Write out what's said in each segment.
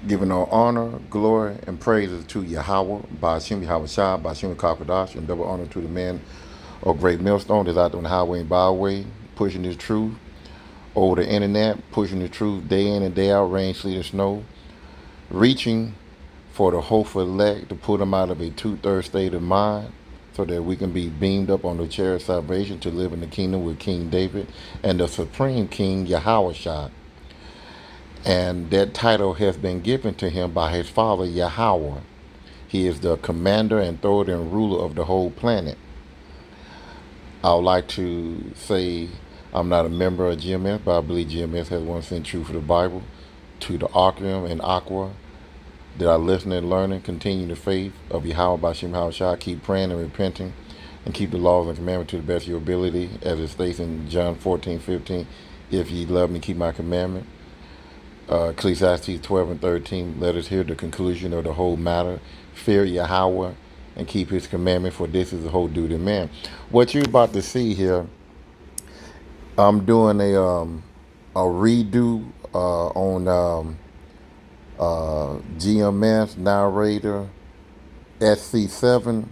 Giving all honor, glory, and praises to Yahweh, Ba'ashim Yahweh Shah, Ba'ashim Kakadash, and double honor to the man of great millstone that's out there on the highway and byway, pushing his truth over the internet, pushing the truth day in and day out, rain, sleet, and snow, reaching for the hopeful elect to put them out of a two-thirds state of mind so that we can be beamed up on the chair of salvation to live in the kingdom with King David and the supreme king Yahweh Shah. And that title has been given to him by his father Yahweh. He is the commander and authority and ruler of the whole planet. I would like to say I'm not a member of GMS, but I believe GMS has one thing true for the Bible. To the Archium and Aqua, that I listen and learn and continue the faith of Yahweh Bashim Hawashah. Keep praying and repenting and keep the laws and commandments to the best of your ability, as it states in John 14:15. If ye love me, keep my commandment. Ecclesiastes 12 and 13, let us hear the conclusion of the whole matter. Fear Yahweh and keep his commandment, for this is the whole duty of man. What you're about to see here, I'm doing a redo on GMS narrator SC7.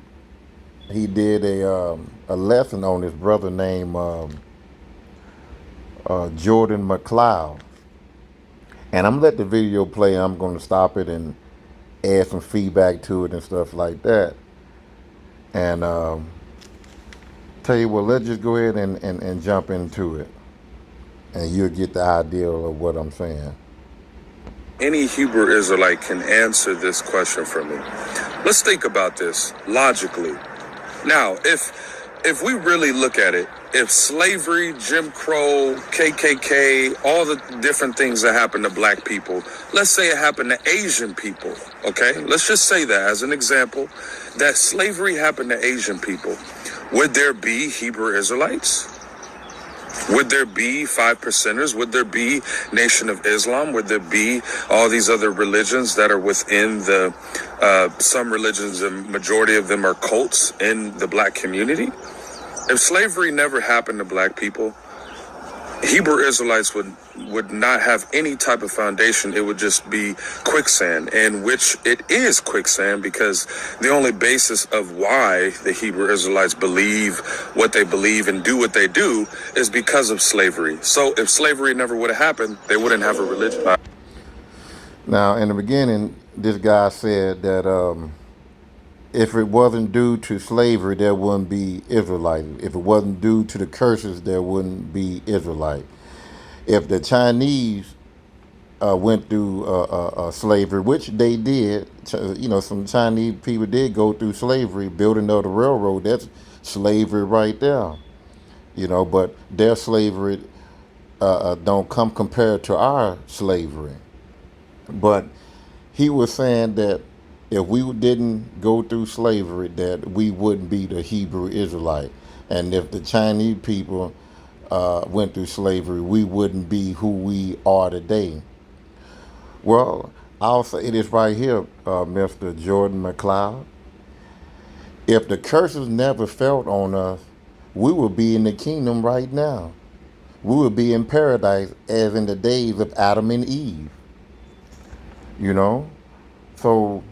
He did a lesson on his brother named Jordan McLeod. And I'm gonna let the video play. I'm gonna stop it and add some feedback to it and stuff like that. And tell you what, let's just go ahead and jump into it. And you'll get the idea of what I'm saying. Any Hebrew Israelite can answer this question for me. Let's think about this logically. Now, if we really look at it, if slavery, Jim Crow, KKK, all the different things that happen to black people, let's say it happened to Asian people, okay? Let's just say that as an example, that slavery happened to Asian people. Would there be Hebrew Israelites? Would there be 5%ers? Would there be Nation of Islam? Would there be all these other religions that are within the, some religions, the majority of them are cults in the black community? If slavery never happened to black people, Hebrew Israelites would not have any type of foundation. It would just be quicksand, and which it is quicksand, because the only basis of why the Hebrew Israelites believe what they believe and do what they do is because of slavery. So if slavery never would have happened, they wouldn't have a religion. Now, in the beginning, this guy said that if it wasn't due to slavery, there wouldn't be Israelite. If it wasn't due to the curses, there wouldn't be Israelite. If the Chinese went through slavery, which they did, some Chinese people did go through slavery, building of the railroad, that's slavery right there. But their slavery don't come compared to our slavery. But he was saying that if we didn't go through slavery, that we wouldn't be the Hebrew Israelite. And if the Chinese people went through slavery, we wouldn't be who we are today. Well, I'll say it is right here, Mr. Jordan McLeod. If the curses never fell on us, we would be in the kingdom right now. We would be in paradise as in the days of Adam and Eve. So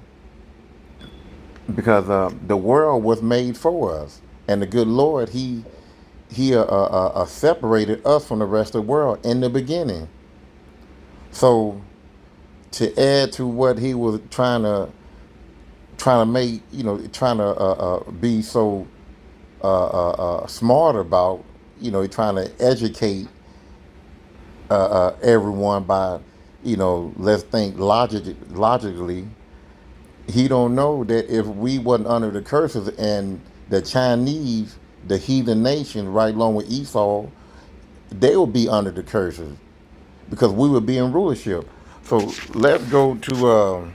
because the world was made for us, and the good Lord, he separated us from the rest of the world in the beginning. So to add to what he was trying to make, trying to be so smart about, trying to educate everyone by, let's think logically. He don't know that if we wasn't under the curses and the Chinese, the heathen nation, right along with Esau, they would be under the curses because we would be in rulership. So let's go to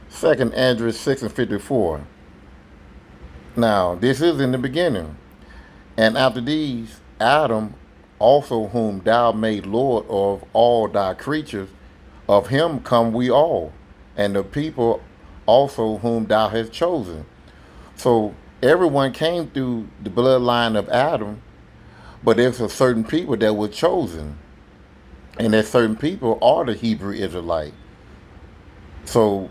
Second Andrew 6 and 54. Now this is in the beginning, and after these Adam also whom thou made Lord of all thy creatures, of him come we all, and the people also whom thou hast chosen. So Everyone came through the bloodline of Adam, but there's a certain people that were chosen, and that certain people are the Hebrew Israelite. So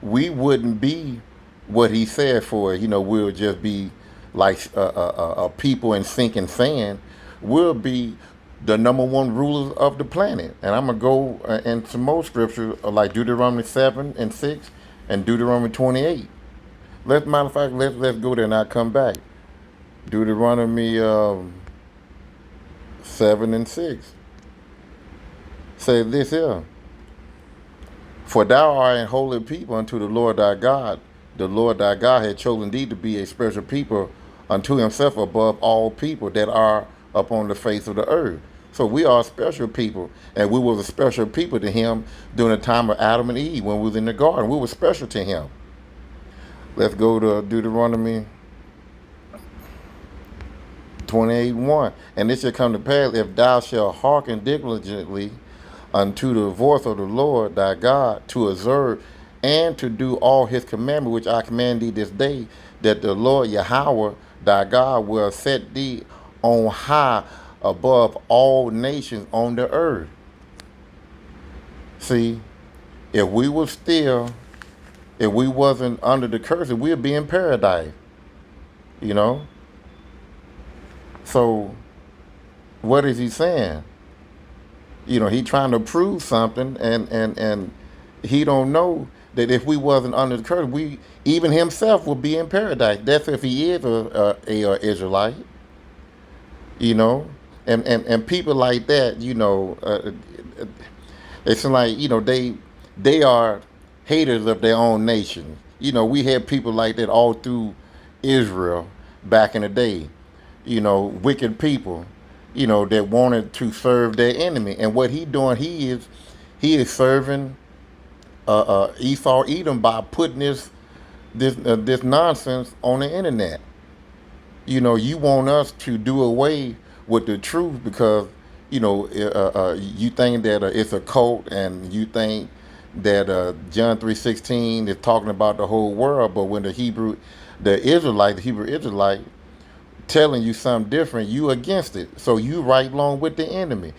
we wouldn't be what he said for. We'll just be like a people in sinking sand. We'll be the number one rulers of the planet. And I'm gonna go into more scriptures like Deuteronomy 7:6 and Deuteronomy 28. Matter of fact, let's go there and I'll come back. Deuteronomy 7:6 says this here. For thou art an holy people unto the Lord thy God. The Lord thy God had chosen thee to be a special people unto himself above all people that are upon the face of the earth. So we are a special people, and we were a special people to him during the time of Adam and Eve when we was in the garden. We were special to him. Let's go to Deuteronomy 28:1. And it shall come to pass, if thou shalt hearken diligently unto the voice of the Lord thy God, to observe and to do all his commandments which I command thee this day, that the Lord Yahweh thy God will set thee on high above all nations on the earth. See, if we wasn't under the curse, we'd be in paradise. You know? So what is he saying? He trying to prove something, and he don't know that if we wasn't under the curse, we even himself would be in paradise. That's if he is a Israelite, and people like that, it's like they are haters of their own nation. We had people like that all through Israel back in the day. Wicked people, that wanted to serve their enemy. And what he doing, he is serving Esau Edom by putting this nonsense on the internet. You want us to do away with the truth because you think that it's a cult, and you think that John 3:16 is talking about the whole world. But when the Hebrew Israelite telling you something different, you against it. So you right along with the enemy.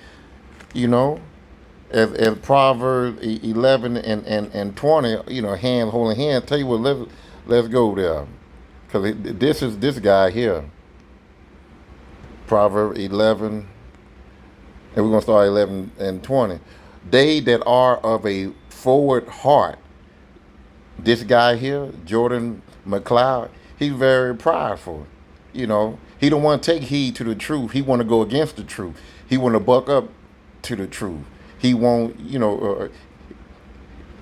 As Proverbs 11 and 20, hand holding hand. Tell you what, let's go there, because this is this guy here. Proverbs 11, and we're gonna start 11 and 20. They that are of a forward heart. This guy here, Jordan McLeod, he's very prideful. He don't want to take heed to the truth. He want to go against the truth. He want to buck up to the truth. He won't,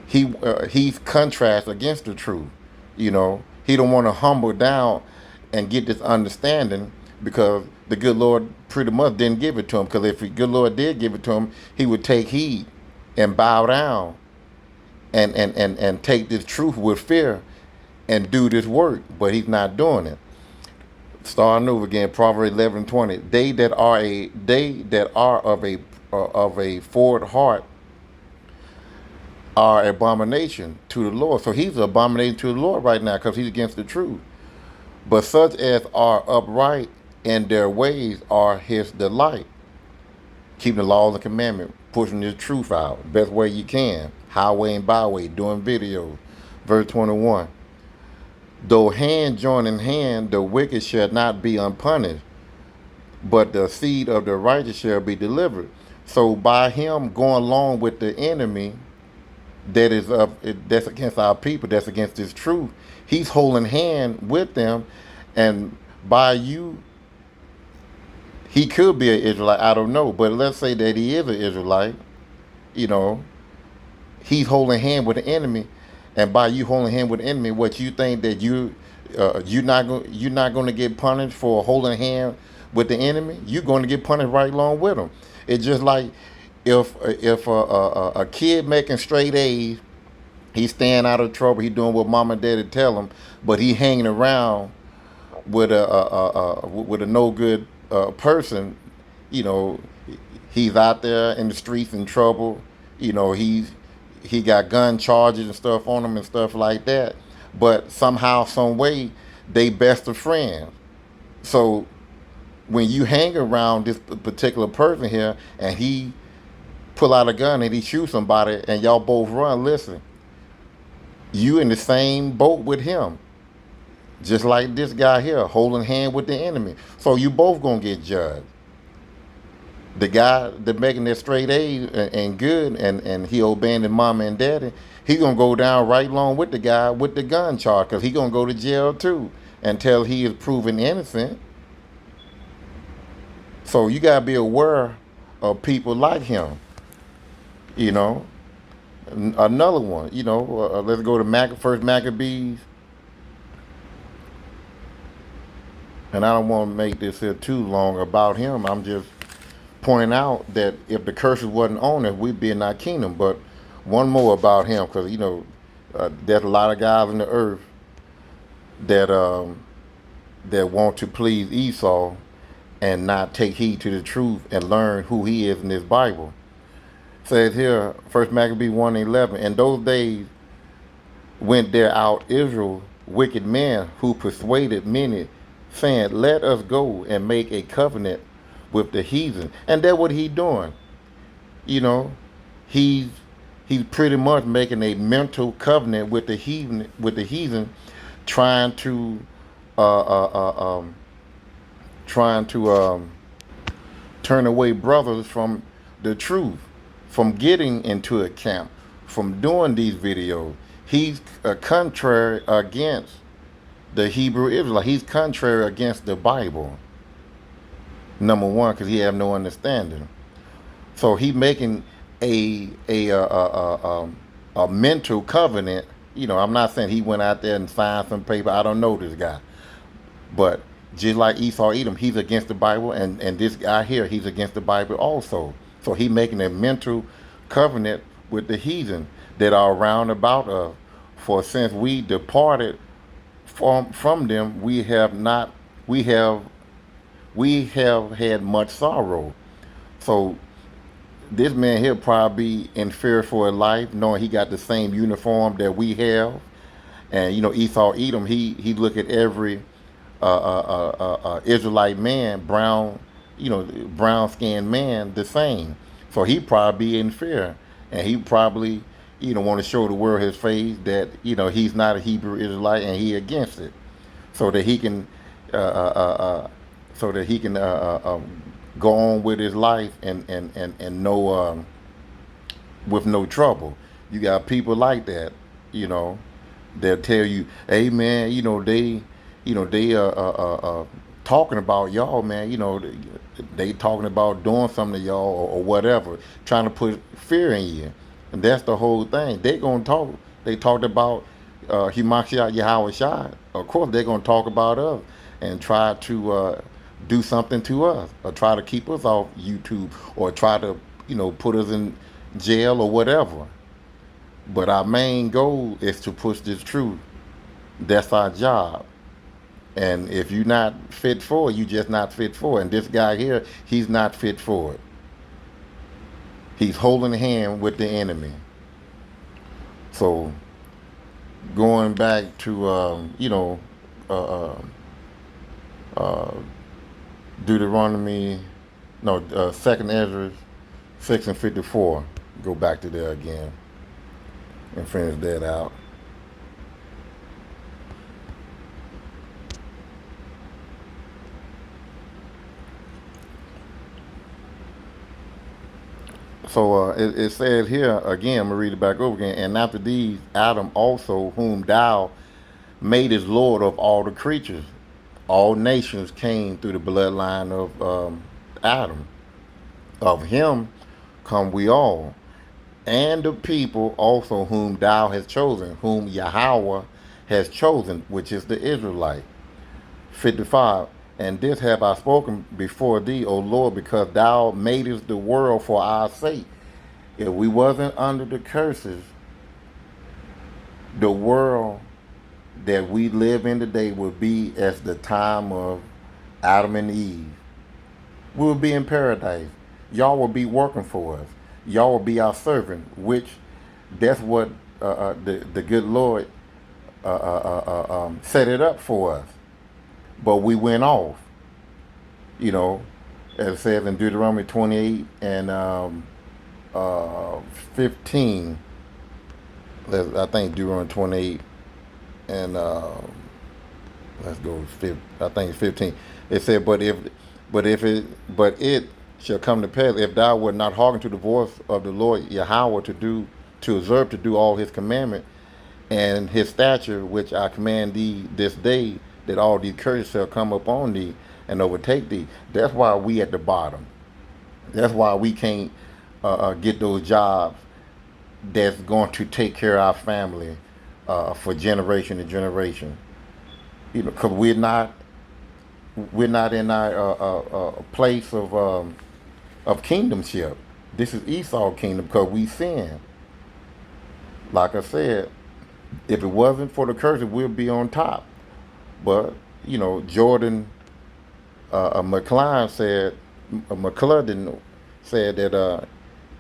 he's contrast against the truth. He don't want to humble down and get this understanding, because the good Lord pretty much didn't give it to him. Because if the good Lord did give it to him, he would take heed and bow down and take this truth with fear and do this work. But he's not doing it. Starting over again, Proverbs 11:20. They that are of a forward heart are abomination to the Lord. So he's an abomination to the Lord right now because he's against the truth. But such as are upright in their ways are his delight. Keeping the laws and commandments, pushing the truth out best way you can, highway and byway, doing videos. Verse 21. Though hand join in hand, the wicked shall not be unpunished, but the seed of the righteous shall be delivered. So by him going along with the enemy that's against our people, that's against this truth, he's holding hand with them, and by you, he could be an Israelite. I don't know, but let's say that he is an Israelite. He's holding hand with the enemy. And by you holding hand with the enemy, what you think that you're not going to get punished for holding hand with the enemy? You're going to get punished right along with them. It's just like if a kid making straight A's, he's staying out of trouble. He's doing what mom and daddy tell him, but he hanging around with a no good person. He's out there in the streets in trouble. He got gun charges and stuff on him and stuff like that. But somehow, some way, they best of friends. So when you hang around this particular person here and he pull out a gun and he shoot somebody and y'all both run, listen, you in the same boat with him. Just like this guy here, holding hand with the enemy. So you both gonna get judged. The guy that making that straight A and good and he obeying his mama and daddy, he gonna go down right along with the guy with the gun charge because he gonna go to jail too until he is proven innocent. So you gotta be aware of people like him. You know, another one. Let's go to First Maccabees, and I don't want to make this here too long about him. I'm just pointing out that if the curses wasn't on us, we'd be in our kingdom. But one more about him, because there's a lot of guys on the earth that that want to please Esau and not take heed to the truth and learn who he is in this Bible. It says here, First Maccabees 1:11, in those days went there out Israel wicked men who persuaded many, saying, let us go and make a covenant with the heathen. And that's what he's doing. You know, he's pretty much making a mental covenant with the heathen, trying to turn away brothers from the truth, from getting into a camp, from doing these videos. He's contrary against the Hebrew Israelite. He's contrary against the Bible. Number one, because he have no understanding. So he making a mental covenant. I'm not saying he went out there and signed some paper. I don't know this guy, but just like Esau Edom, he's against the Bible, and this guy here, he's against the Bible also. So he making a mental covenant with the heathen that are round about us. For since we departed from them, we have had much sorrow. So this man here probably be in fear for his life, knowing he got the same uniform that we have. And Esau Edom, he look at every Israelite man, brown skinned man, the same. So he probably be in fear, and he probably want to show the world his face that he's not a Hebrew Israelite and he against it, so that he can go on with his life and no with no trouble. You got people like that, they'll tell you, hey man, they talking about y'all, man. They talking about doing something to y'all or whatever, trying to put fear in you. And that's the whole thing. They gonna talk. They talked about Himashiach Yahweh Shai. Of course, they're gonna talk about us and try to do something to us, or try to keep us off YouTube, or try to put us in jail or whatever. But our main goal is to push this truth. That's our job. And if you're not fit for it, you just not fit for it. And this guy here, he's not fit for it. He's holding a hand with the enemy. So going back to Deuteronomy, Second Ezra 6:54. Go back to there again and finish that out. So it says here again, I'm going to read it back over again. And after these, Adam also, whom thou madest Lord of all the creatures. All nations came through the bloodline of Adam. Of him come we all. And the people also whom thou hast chosen, whom Yahweh has chosen, which is the Israelite. 55. And this have I spoken before thee, O Lord, because thou madest the world for our sake. If we wasn't under the curses, the world that we live in today would be as the time of Adam and Eve. We would be in paradise. Y'all will be working for us. Y'all will be our servant, which that's what the good Lord set it up for us, but we went off. You know, as it says in Deuteronomy 28 and 15. I think Deuteronomy 28 and let's go. I think it's 15. It said, but it shall come to pass if thou wilt not hearken to the voice of the Lord Yahweh to observe to do all his commandment and his stature which I command thee this day, that all these curses shall come upon thee and overtake thee. That's why we at the bottom. That's why we can't get those jobs that's going to take care of our family for generation to generation. You know, because we're not in our place of kingdomship. This is Esau kingdom because we sin. Like I said, if it wasn't for the curse, we'd be on top. But you know, Jordan McClellan said that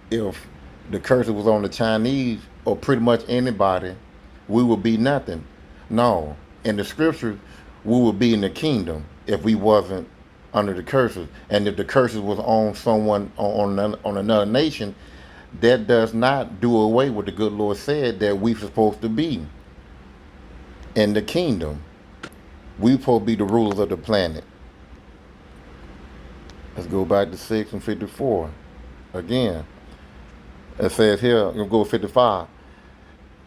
if the curse was on the Chinese or pretty much anybody, we would be nothing. No, in the scriptures, we would be in the kingdom if we wasn't under the curses. And if the curses was on someone on another nation, that does not do away with the good Lord said that we supposed to be in the kingdom. We supposed to be the rulers of the planet. Let's go back to 6 and 54 again. It says here, we'll go 55.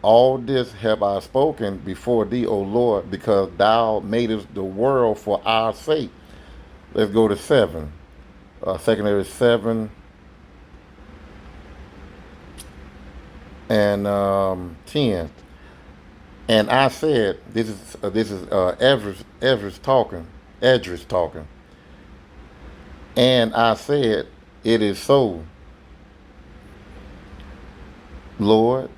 All this have I spoken before thee, O Lord, because thou madest the world for our sake. Let's go to 7. Secondary 7 and 10. And I said, this is Ezra's talking. And I said, it is so, Lord.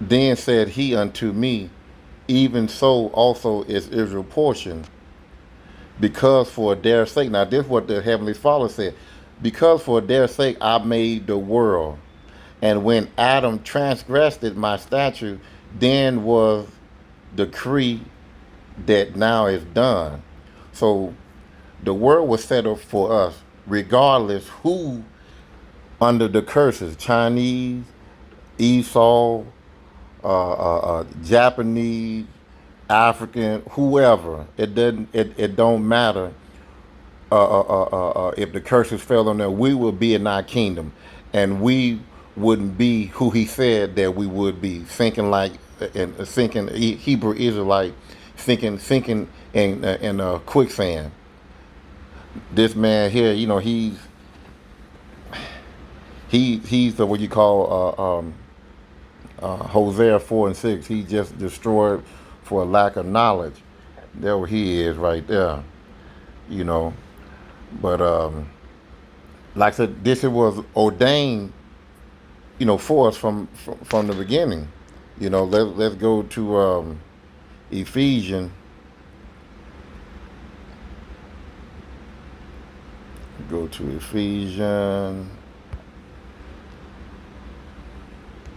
Then said he unto me, even so also is Israel's portion, because for their sake. Now this is what the Heavenly Father said. Because for their sake I made the world. And when Adam transgressed my statute, then was the decree that now is done. So the world was set up for us, regardless who under the curses, Chinese, Esau, Japanese, African, whoever. It don't matter. If the curses fell on them, we will be in our kingdom, and we wouldn't be who he said that we would be. Thinking like and thinking Hebrew Israelite, thinking in quicksand. This man here, you know, he's the what you call Hosea 4 and 6. He just destroyed for a lack of knowledge. There where he is right there, you know. But like I said, this was ordained, you know, for us from the beginning. You know, let's go to Ephesians. Go to Ephesians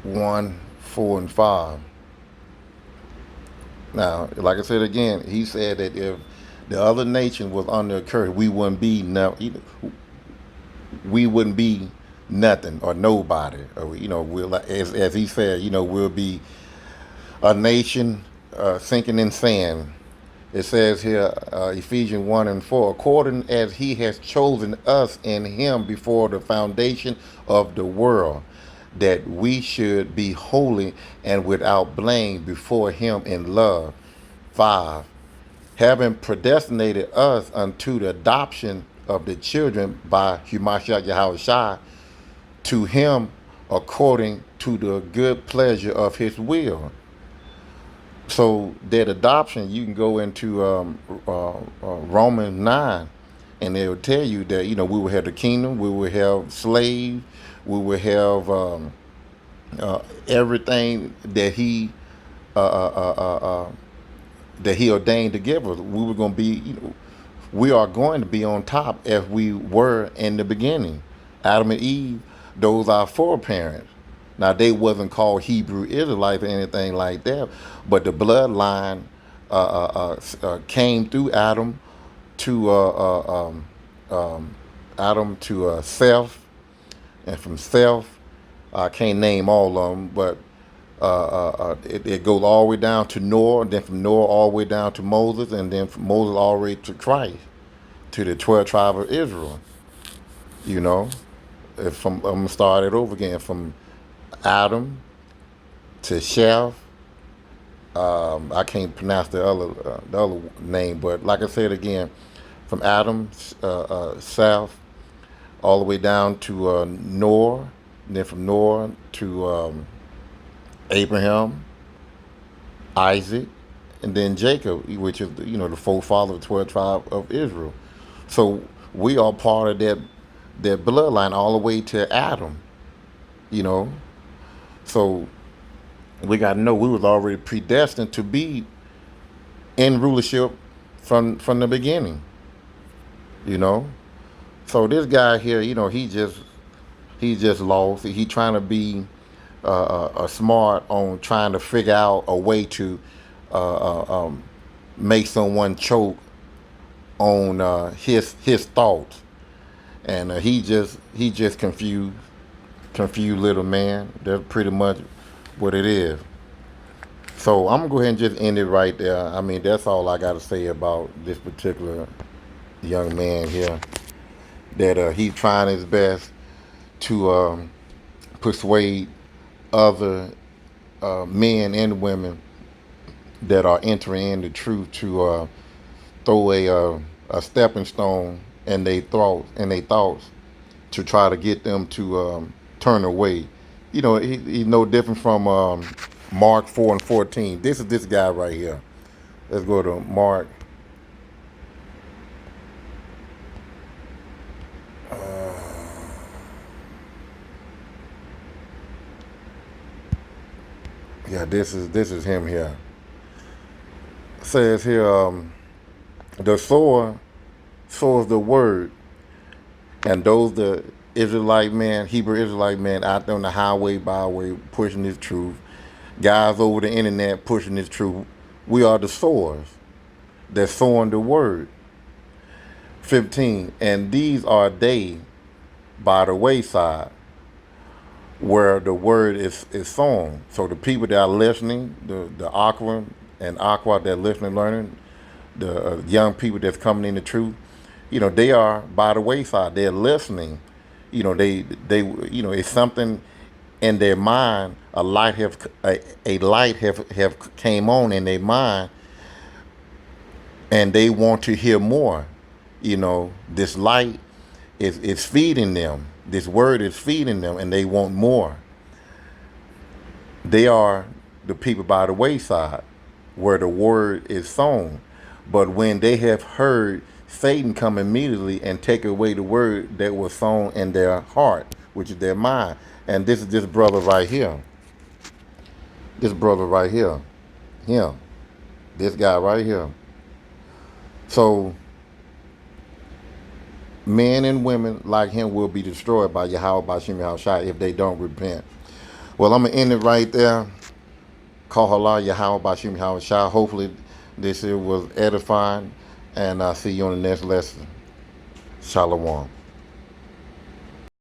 1, 4, and 5. Now, like I said again, he said that if the other nation was under a curse, we wouldn't be nothing or nobody. Or, you know, we'll, as he said, you know, we'll be a nation sinking in sand. It says here, Ephesians 1 and 4, according as he has chosen us in him before the foundation of the world, that we should be holy and without blame before him in love. 5, having predestinated us unto the adoption of the children by Humashiach Yahushua, to him according to the good pleasure of his will. So that adoption, you can go into Romans 9, and they'll tell you that, you know, we will have the kingdom, we will have slaves, we will have everything that he ordained to give us. We were going to be, you know, we are going to be on top as we were in the beginning. Adam and Eve, those are foreparents. Now they wasn't called Hebrew Israelites or anything like that, but the bloodline came through to Adam to Seth, and from Seth, I can't name all of them, but it goes all the way down to Noah, and then from Noah all the way down to Moses, and then from Moses all the way to Christ, to the 12 tribes of Israel. You know, I'm gonna start it over again from Adam to Sheth. I can't pronounce the other name, but like I said again, from Adam, Seth, all the way down to Noah, and then from Noah to Abraham, Isaac, and then Jacob, which is the forefather of the 12 tribe of Israel. So we are part of that bloodline all the way to Adam. You know, so we got to know we was already predestined to be in rulership from the beginning. You know, so this guy here, he just lost. He trying to be smart on trying to figure out a way to make someone choke on his thoughts, and he just confused little man. That's pretty much what it is. So I'm gonna go ahead and just end it right there. I mean, that's all I got to say about this particular young man here. That he's trying his best to persuade other men and women that are entering in the truth to throw a stepping stone in their thoughts to try to get them to turn away. He's no different from Mark 4:14. This is this guy right here. Let's go to Mark. Yeah, this is him here. It says here, the sower sows the word, and those the Israelite man, Hebrew Israelite man out there on the highway, byway, pushing this truth. Guys over the internet pushing this truth. We are the sowers that's sowing the word. 15, and these are they by the wayside where the word is sown. So the people that are listening, the Aqua that listening, learning, the young people that's coming in the truth, they are by the wayside. They're listening. It's something in their mind. A light have came on in their mind, and they want to hear more. This light is feeding them. This word is feeding them, and they want more. They are the people by the wayside where the word is sown. But when they have heard, Satan come immediately and take away the word that was sown in their heart, which is their mind. And this is this brother right here. This brother right here. Him. This guy right here. So men and women like him will be destroyed by Yahweh Bashim Yahushua if they don't repent. Well, I'm going to end it right there. Kahala Yahweh Bashim Yahushua. Hopefully this was edifying, and I'll see you on the next lesson. Shalom.